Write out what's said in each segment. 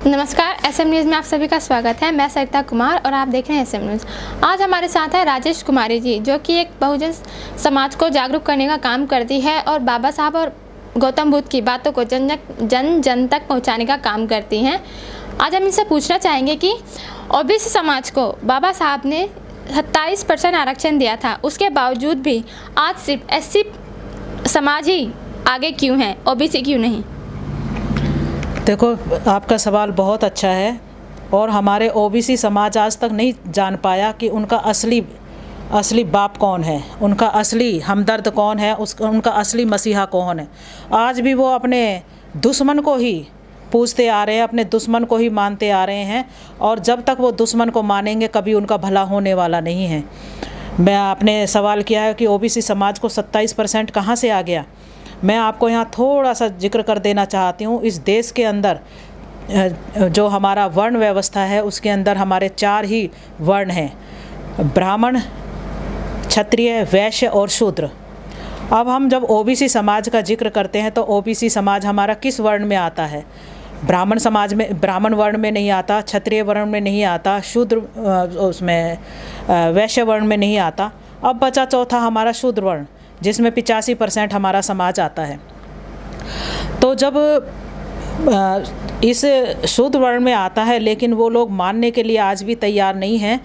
नमस्कार, SM news में आप सभी का स्वागत है। मैं सरिता कुमार और आप देख रहे हैं एसएम न्यूज़। आज हमारे साथ है राजेश कुमारी जी, जो कि एक बहुजन समाज को जागरूक करने का काम करती है और बाबा साहब और गौतम बुद्ध की बातों को जन जन तक पहुंचाने का काम करती हैं। आज हम इनसे पूछना चाहेंगे कि ओबीसी समाज को बाबा साहब ने 27% आरक्षण दिया था, उसके बावजूद भी आज सिर्फ एससी समाज ही आगे क्यों है, ओबीसी क्यों नहीं? देखो, आपका सवाल बहुत अच्छा है और हमारे ओबीसी समाज आज तक नहीं जान पाया कि उनका असली बाप कौन है, उनका असली हमदर्द कौन है, उनका असली मसीहा कौन है। आज भी वो अपने दुश्मन को ही पूजते आ रहे हैं, अपने दुश्मन को ही मानते आ रहे हैं और जब तक वो दुश्मन को मानेंगे कभी उनका भला होने वाला नहीं है। मैं आपने सवाल किया है कि ओबीसी समाज को 27% कहाँ से आ गया। मैं आपको यहाँ थोड़ा सा जिक्र कर देना चाहती हूँ। इस देश के अंदर जो हमारा वर्ण व्यवस्था है उसके अंदर हमारे 4 ही वर्ण हैं, ब्राह्मण, क्षत्रिय, वैश्य और शूद्र। अब हम जब ओबीसी समाज का जिक्र करते हैं तो ओबीसी समाज हमारा किस वर्ण में आता है? ब्राह्मण समाज में, ब्राह्मण वर्ण में नहीं आता, क्षत्रिय वर्ण में नहीं आता, शूद्र उसमें वैश्य वर्ण में नहीं आता। अब बचा चौथा हमारा शूद्र वर्ण, जिसमें 85% हमारा समाज आता है। तो जब इस शूद्र वर्ण में आता है, लेकिन वो लोग मानने के लिए आज भी तैयार नहीं हैं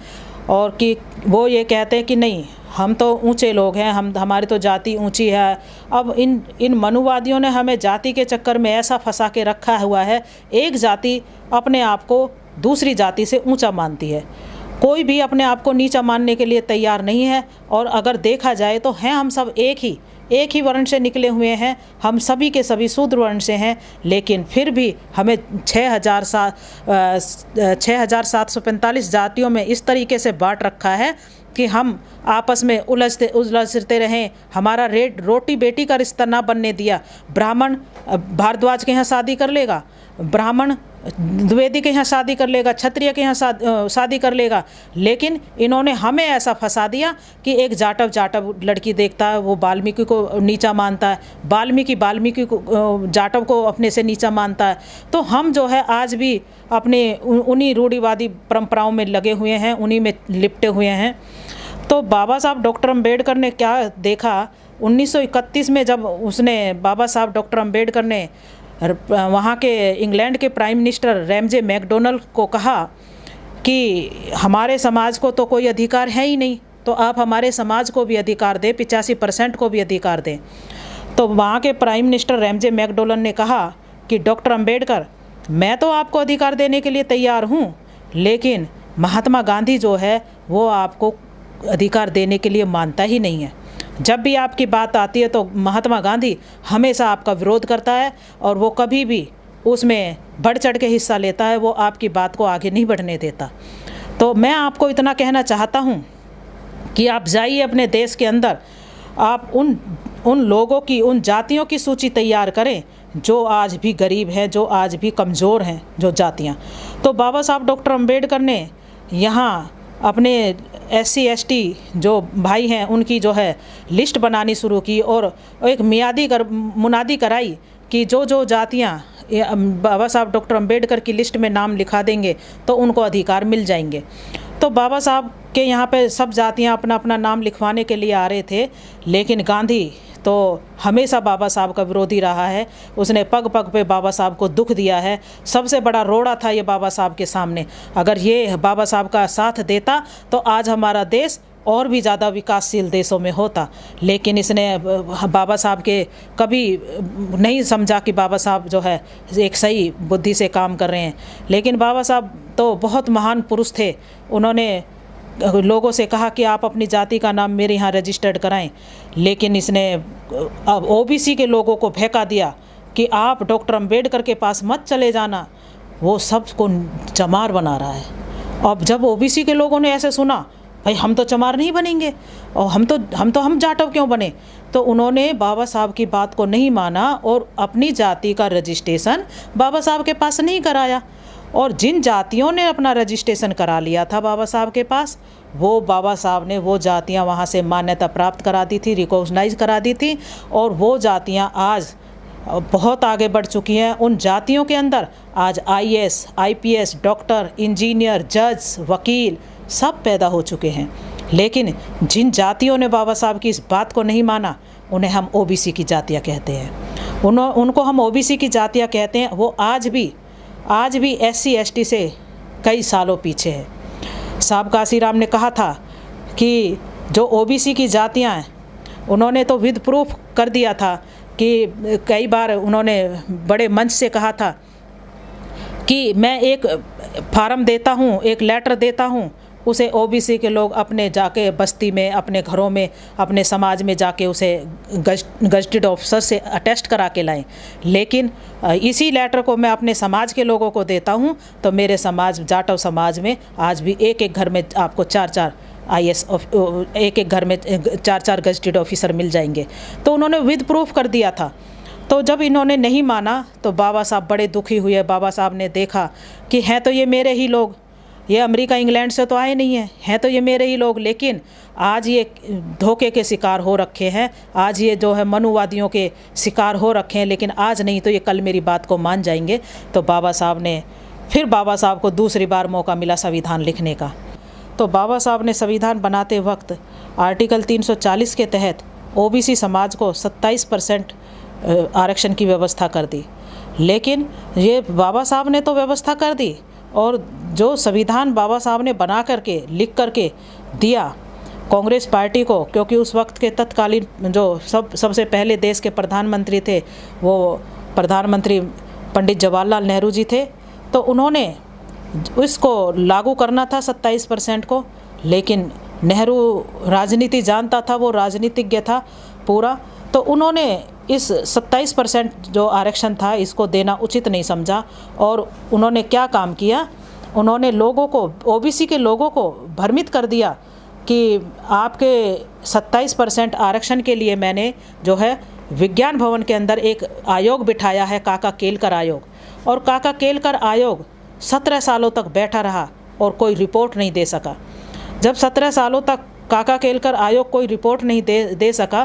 और कि वो ये कहते हैं कि नहीं, हम तो ऊंचे लोग हैं, हमारी तो जाति ऊंची है। अब इन मनुवादियों ने हमें जाति के चक्कर में ऐसा फंसा के रखा हुआ है। एक जाति अपने आप को दूसरी जाति से ऊंचा मानती है, कोई भी अपने आप को नीचा मानने के लिए तैयार नहीं है। और अगर देखा जाए तो हैं हम सब एक ही वर्ण से निकले हुए हैं, हम सभी के सभी शूद्र वर्ण से हैं, लेकिन फिर भी हमें 6,745 जातियों में इस तरीके से बांट रखा है कि हम आपस में उलझते रहें। हमारा रोटी बेटी का रिश्ता ना बनने दिया। ब्राह्मण भारद्वाज के यहाँ शादी कर लेगा, ब्राह्मण द्विवेदी के यहाँ शादी कर लेगा, क्षत्रिय के यहाँ शादी कर लेगा, लेकिन इन्होंने हमें ऐसा फंसा दिया कि एक जाटव लड़की देखता है वो वाल्मीकि को नीचा मानता है, वाल्मीकि को जाटव को अपने से नीचा मानता है। तो हम जो है आज भी अपने उन्हीं रूढ़िवादी परंपराओं में लगे हुए हैं, उन्हीं में लिपटे हुए हैं। तो बाबा साहब डॉक्टर अम्बेडकर ने क्या देखा 1931 में, जब उसने बाबा साहब डॉक्टर अम्बेडकर ने वहाँ के इंग्लैंड के प्राइम मिनिस्टर रैमजे मैकडोनल्ड को कहा कि हमारे समाज को तो कोई अधिकार है ही नहीं, तो आप हमारे समाज को भी अधिकार दें, 85% को भी अधिकार दें। तो वहाँ के प्राइम मिनिस्टर रैमजे मैकडोनल्ड ने कहा कि डॉक्टर अम्बेडकर, मैं तो आपको अधिकार देने के लिए तैयार हूँ, लेकिन महात्मा गांधी जो है वो आपको अधिकार देने के लिए मानता ही नहीं है। जब भी आपकी बात आती है तो महात्मा गांधी हमेशा आपका विरोध करता है और वो कभी भी उसमें बढ़ चढ़ के हिस्सा लेता है, वो आपकी बात को आगे नहीं बढ़ने देता। तो मैं आपको इतना कहना चाहता हूँ कि आप जाइए अपने देश के अंदर, आप उन लोगों की, उन जातियों की सूची तैयार करें जो आज भी गरीब हैं, जो आज भी कमज़ोर हैं, जो जातियाँ। तो बाबा साहब डॉक्टर अम्बेडकर ने यहाँ अपने SC ST जो भाई हैं उनकी जो है लिस्ट बनानी शुरू की और एक मुनादी कराई कि जो जातियाँ बाबा साहब डॉक्टर अम्बेडकर की लिस्ट में नाम लिखा देंगे तो उनको अधिकार मिल जाएंगे। तो बाबा साहब के यहाँ पे सब जातियाँ अपना अपना नाम लिखवाने के लिए आ रहे थे, लेकिन गांधी तो हमेशा बाबा साहब का विरोधी रहा है। उसने पग पग पे बाबा साहब को दुख दिया है। सबसे बड़ा रोड़ा था ये बाबा साहब के सामने। अगर ये बाबा साहब का साथ देता तो आज हमारा देश और भी ज़्यादा विकासशील देशों में होता, लेकिन इसने बाबा साहब के कभी नहीं समझा कि बाबा साहब जो है एक सही बुद्धि से काम कर रहे हैं। लेकिन बाबा साहब तो बहुत महान पुरुष थे। उन्होंने लोगों से कहा कि आप अपनी जाति का नाम मेरे यहाँ रजिस्टर्ड कराएं, लेकिन इसने अब ओबीसी के लोगों को फेंका दिया कि आप डॉक्टर अम्बेडकर के पास मत चले जाना, वो सबको चमार बना रहा है। अब जब ओबीसी के लोगों ने ऐसे सुना, भाई हम तो चमार नहीं बनेंगे और हम जाटव क्यों बने, तो उन्होंने बाबा साहब की बात को नहीं माना और अपनी जाति का रजिस्ट्रेशन बाबा साहब के पास नहीं कराया। और जिन जातियों ने अपना रजिस्ट्रेशन करा लिया था बाबा साहब के पास, वो बाबा साहब ने वो जातियां वहाँ से मान्यता प्राप्त करा दी थी, रिकॉग्नाइज करा दी थी। और वो जातियां आज बहुत आगे बढ़ चुकी हैं। उन जातियों के अंदर आज IAS, IPS, डॉक्टर, इंजीनियर, जज, वकील सब पैदा हो चुके हैं। लेकिन जिन जातियों ने बाबा साहब की इस बात को नहीं माना, उन्हें हम OBC की जातियाँ कहते हैं। उनको हम OBC की जातियाँ कहते हैं। वो आज भी SC ST से कई सालों पीछे है। साहब काशीराम ने कहा था कि जो OBC की जातियाँ हैं, उन्होंने तो विद प्रूफ कर दिया था कि कई बार उन्होंने बड़े मंच से कहा था कि मैं एक फार्म देता हूँ, एक लेटर देता हूँ, उसे OBC के लोग अपने जाके बस्ती में, अपने घरों में, अपने समाज में जाके उसे गजटेड ऑफिसर से अटेस्ट करा के लाएं। लेकिन इसी लेटर को मैं अपने समाज के लोगों को देता हूं, तो मेरे समाज, जाटव समाज में आज भी एक घर में आपको 4-4 IAS, एक घर में 4-4 गजटेड ऑफिसर मिल जाएंगे। तो उन्होंने विद प्रूफ कर दिया था। तो जब इन्होंने नहीं माना तो बाबा साहब बड़े दुखी हुए। बाबा साहब ने देखा कि हैं तो ये मेरे ही लोग, ये अमेरिका इंग्लैंड से तो आए नहीं हैं तो ये मेरे ही लोग, लेकिन आज ये धोखे के शिकार हो रखे हैं, आज ये जो है मनुवादियों के शिकार हो रखे हैं, लेकिन आज नहीं तो ये कल मेरी बात को मान जाएंगे। तो बाबा साहब को दूसरी बार मौका मिला संविधान लिखने का। तो बाबा साहब ने संविधान बनाते वक्त आर्टिकल 340 के तहत OBC समाज को 27% आरक्षण की व्यवस्था कर दी। लेकिन ये बाबा साहब ने तो व्यवस्था कर दी, और जो संविधान बाबा साहब ने बना करके, लिख करके दिया कांग्रेस पार्टी को, क्योंकि उस वक्त के तत्कालीन जो सबसे पहले देश के प्रधानमंत्री थे, वो प्रधानमंत्री पंडित जवाहरलाल नेहरू जी थे। तो उन्होंने इसको लागू करना था 27% को, लेकिन नेहरू राजनीति जानता था, वो राजनीतिज्ञ था पूरा। तो उन्होंने इस 27% जो आरक्षण था इसको देना उचित नहीं समझा, और उन्होंने क्या काम किया, उन्होंने लोगों को, OBC के लोगों को भ्रमित कर दिया कि आपके 27% आरक्षण के लिए मैंने जो है विज्ञान भवन के अंदर एक आयोग बिठाया है, काका केलकर आयोग। और काका केलकर आयोग 17 सालों तक बैठा रहा और कोई रिपोर्ट नहीं दे सका। जब 17 सालों तक काका केलकर आयोग कोई रिपोर्ट नहीं दे सका,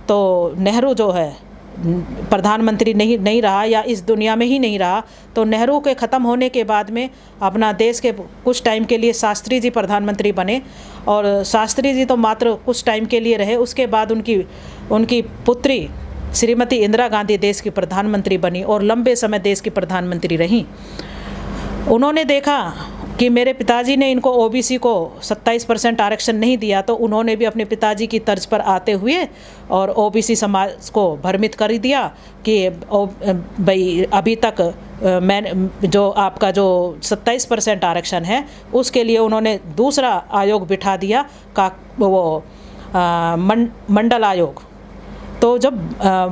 तो नेहरू जो है प्रधानमंत्री नहीं रहा, या इस दुनिया में ही नहीं रहा। तो नेहरू के ख़त्म होने के बाद में अपना देश के कुछ टाइम के लिए शास्त्री जी प्रधानमंत्री बने, और शास्त्री जी तो मात्र कुछ टाइम के लिए रहे। उसके बाद उनकी पुत्री श्रीमती इंदिरा गांधी देश की प्रधानमंत्री बनी और लंबे समय देश की प्रधानमंत्री रहीं। उन्होंने देखा कि मेरे पिताजी ने इनको OBC को 27% आरक्षण नहीं दिया, तो उन्होंने भी अपने पिताजी की तर्ज पर आते हुए और OBC समाज को भ्रमित कर दिया कि भाई अभी तक मैं जो आपका जो 27% आरक्षण है उसके लिए उन्होंने दूसरा आयोग बिठा दिया, मंडल आयोग। तो जब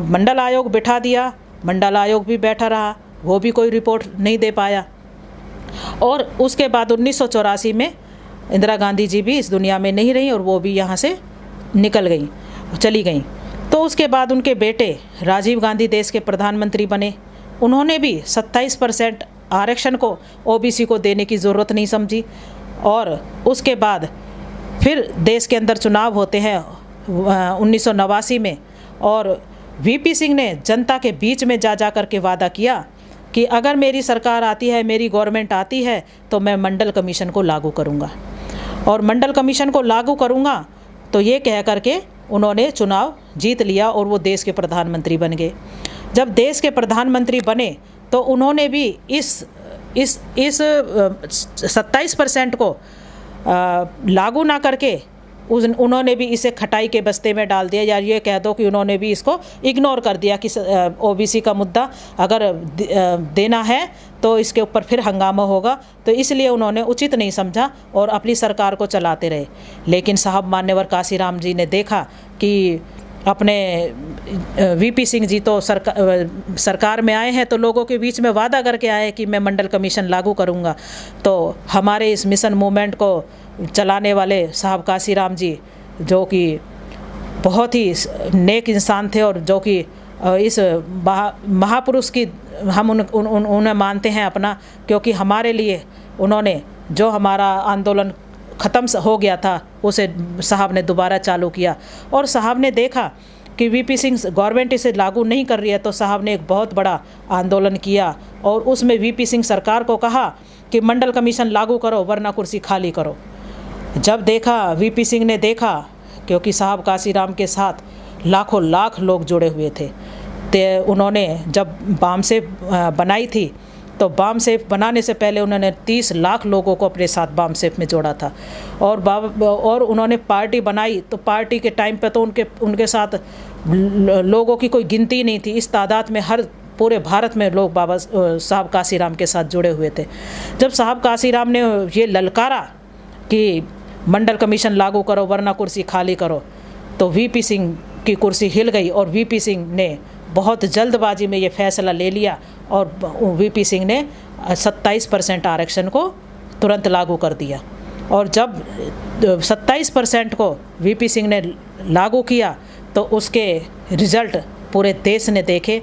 मंडल आयोग बिठा दिया, मंडल आयोग भी बैठा रहा, वो भी कोई रिपोर्ट नहीं दे पाया। और उसके बाद 1984 में इंदिरा गांधी जी भी इस दुनिया में नहीं रहीं और वो भी यहाँ से चली गईं। तो उसके बाद उनके बेटे राजीव गांधी देश के प्रधानमंत्री बने। उन्होंने भी 27% आरक्षण को OBC को देने की ज़रूरत नहीं समझी। और उसके बाद फिर देश के अंदर चुनाव होते हैं 1989 में, और VP सिंह ने जनता के बीच में जा कर के वादा किया कि अगर मेरी सरकार आती है, मेरी गवर्नमेंट आती है, तो मैं मंडल कमीशन को लागू करूंगा, और मंडल कमीशन को लागू करूंगा। तो ये कह करके उन्होंने चुनाव जीत लिया और वो देश के प्रधानमंत्री बन गए। जब देश के प्रधानमंत्री बने तो उन्होंने भी इस 27% को लागू ना करके उन्होंने भी इसे खटाई के बस्ते में डाल दिया, या ये कह दो कि उन्होंने भी इसको इग्नोर कर दिया कि OBC का मुद्दा अगर देना है तो इसके ऊपर फिर हंगामा होगा। तो इसलिए उन्होंने उचित नहीं समझा और अपनी सरकार को चलाते रहे। लेकिन साहब मान्यवर काशीराम जी ने देखा कि अपने VP सिंह जी तो सरकार में आए हैं, तो लोगों के बीच में वादा करके आए कि मैं मंडल कमीशन लागू करूंगा। तो हमारे इस मिशन मूवमेंट को चलाने वाले साहब काशीराम जी, जो कि बहुत ही नेक इंसान थे और जो कि इस महापुरुष की हम उन्हें मानते हैं अपना, क्योंकि हमारे लिए उन्होंने जो हमारा आंदोलन ख़त्म हो गया था उसे साहब ने दोबारा चालू किया। और साहब ने देखा कि वीपी सिंह गवर्नमेंट इसे लागू नहीं कर रही है, तो साहब ने एक बहुत बड़ा आंदोलन किया और उसमें वीपी सिंह सरकार को कहा कि मंडल कमीशन लागू करो वरना कुर्सी खाली करो। जब देखा वीपी सिंह ने देखा, क्योंकि साहब काशीराम के साथ लाखों लाख लोग जुड़े हुए थे, तो उन्होंने जब बामसेफ बनाई थी तो बामसेफ बनाने से पहले उन्होंने 30 लाख लोगों को अपने साथ बामसेफ में जोड़ा था। और उन्होंने पार्टी बनाई तो पार्टी के टाइम पे तो उनके साथ लोगों की कोई गिनती नहीं थी। इस तादाद में हर पूरे भारत में लोग बाबा साहब काशीराम के साथ जुड़े हुए थे। जब साहब काशीराम ने ये ललकारा कि मंडल कमीशन लागू करो वरना कुर्सी खाली करो, तो वीपी सिंह की कुर्सी हिल गई और वीपी सिंह ने बहुत जल्दबाजी में ये फैसला ले लिया और वीपी सिंह ने 27% आरक्षण को तुरंत लागू कर दिया। और जब 27% को वीपी सिंह ने लागू किया तो उसके रिज़ल्ट पूरे देश ने देखे।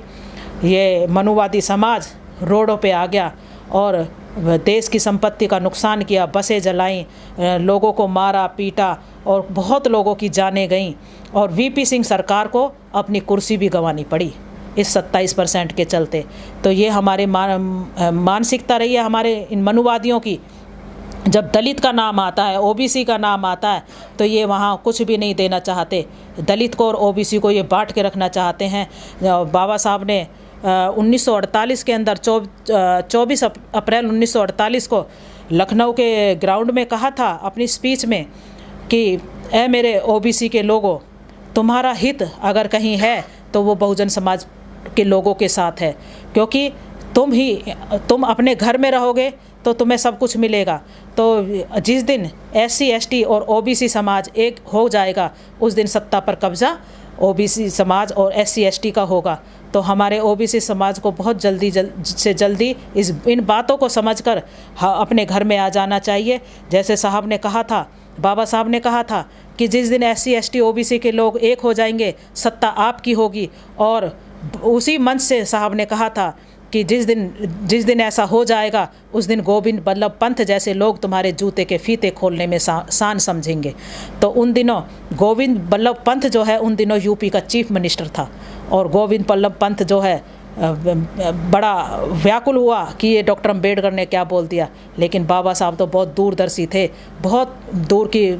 ये मनुवादी समाज रोडों पे आ गया और देश की संपत्ति का नुकसान किया, बसें जलाई, लोगों को मारा पीटा और बहुत लोगों की जानें गईं और वीपी सिंह सरकार को अपनी कुर्सी भी गंवानी पड़ी इस 27% के चलते। तो ये हमारे मानसिकता रही है हमारे इन मनुवादियों की। जब दलित का नाम आता है, ओबीसी का नाम आता है, तो ये वहाँ कुछ भी नहीं देना चाहते। दलित को और ओबीसी को ये बांट के रखना चाहते हैं। बाबा साहब ने 1948 के अंदर 24 अप्रैल 1948 को लखनऊ के ग्राउंड में कहा था अपनी स्पीच में कि ए मेरे ओबीसी के लोगों, तुम्हारा हित अगर कहीं है तो वो बहुजन समाज के लोगों के साथ है, क्योंकि तुम अपने घर में रहोगे तो तुम्हें सब कुछ मिलेगा। तो जिस दिन SC ST और OBC समाज एक हो जाएगा उस दिन सत्ता पर कब्जा OBC समाज और SC ST का होगा। तो हमारे OBC समाज को बहुत जल्दी से जल्दी इन बातों को समझकर अपने घर में आ जाना चाहिए। जैसे साहब ने कहा था, बाबा साहब ने कहा था कि जिस दिन SC ST OBC के लोग एक हो जाएंगे सत्ता आपकी होगी। और उसी मंच से साहब ने कहा था कि जिस दिन ऐसा हो जाएगा उस दिन गोविंद बल्लभ पंत जैसे लोग तुम्हारे जूते के फीते खोलने में शान समझेंगे। तो उन दिनों गोविंद बल्लभ पंत जो है उन दिनों यूपी का चीफ मिनिस्टर था और गोविंद बल्लभ पंत जो है बड़ा व्याकुल हुआ कि ये डॉक्टर अम्बेडकर ने क्या बोल दिया। लेकिन बाबा साहब तो बहुत दूरदर्शी थे, बहुत दूर की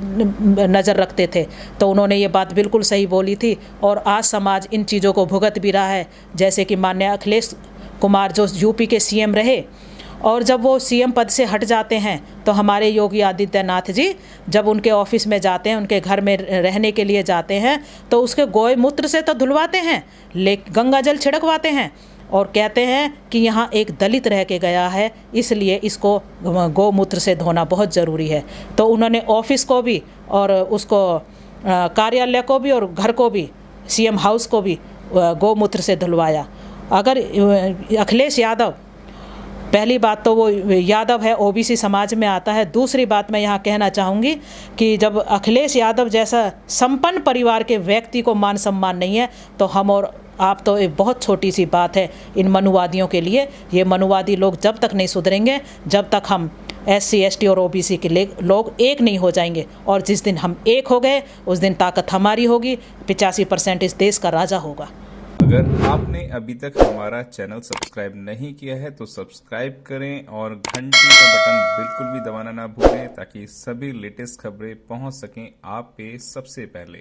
नज़र रखते थे, तो उन्होंने ये बात बिल्कुल सही बोली थी। और आज समाज इन चीज़ों को भुगत भी रहा है। जैसे कि माननीय अखिलेश कुमार जो यूपी के CM रहे और जब वो CM पद से हट जाते हैं तो हमारे योगी आदित्यनाथ जी जब उनके ऑफिस में जाते हैं, उनके घर में रहने के लिए जाते हैं, तो उसके गौ मूत्र से तो धुलवाते हैं, गंगा जल छिड़कवाते हैं और कहते हैं कि यहाँ एक दलित रह के गया है इसलिए इसको गौमूत्र से धोना बहुत ज़रूरी है। तो उन्होंने ऑफिस को भी और उसको कार्यालय को भी और घर को भी, CM हाउस को भी गौमूत्र से धुलवाया। अगर अखिलेश यादव, पहली बात तो वो यादव है, OBC समाज में आता है। दूसरी बात मैं यहाँ कहना चाहूँगी कि जब अखिलेश यादव जैसा संपन्न परिवार के व्यक्ति को मान सम्मान नहीं है तो हम और आप तो एक बहुत छोटी सी बात है इन मनुवादियों के लिए। ये मनुवादी लोग जब तक नहीं सुधरेंगे, जब तक हम SC ST और OBC के लोग एक नहीं हो जाएंगे। और जिस दिन हम एक हो गए उस दिन ताकत हमारी होगी, 85% इस देश का राजा होगा। अगर आपने अभी तक हमारा चैनल सब्सक्राइब नहीं किया है तो सब्सक्राइब करें और घंटी का बटन बिल्कुल भी दबाना ना भूलें ताकि सभी लेटेस्ट खबरें पहुंच सकें आप पे सबसे पहले।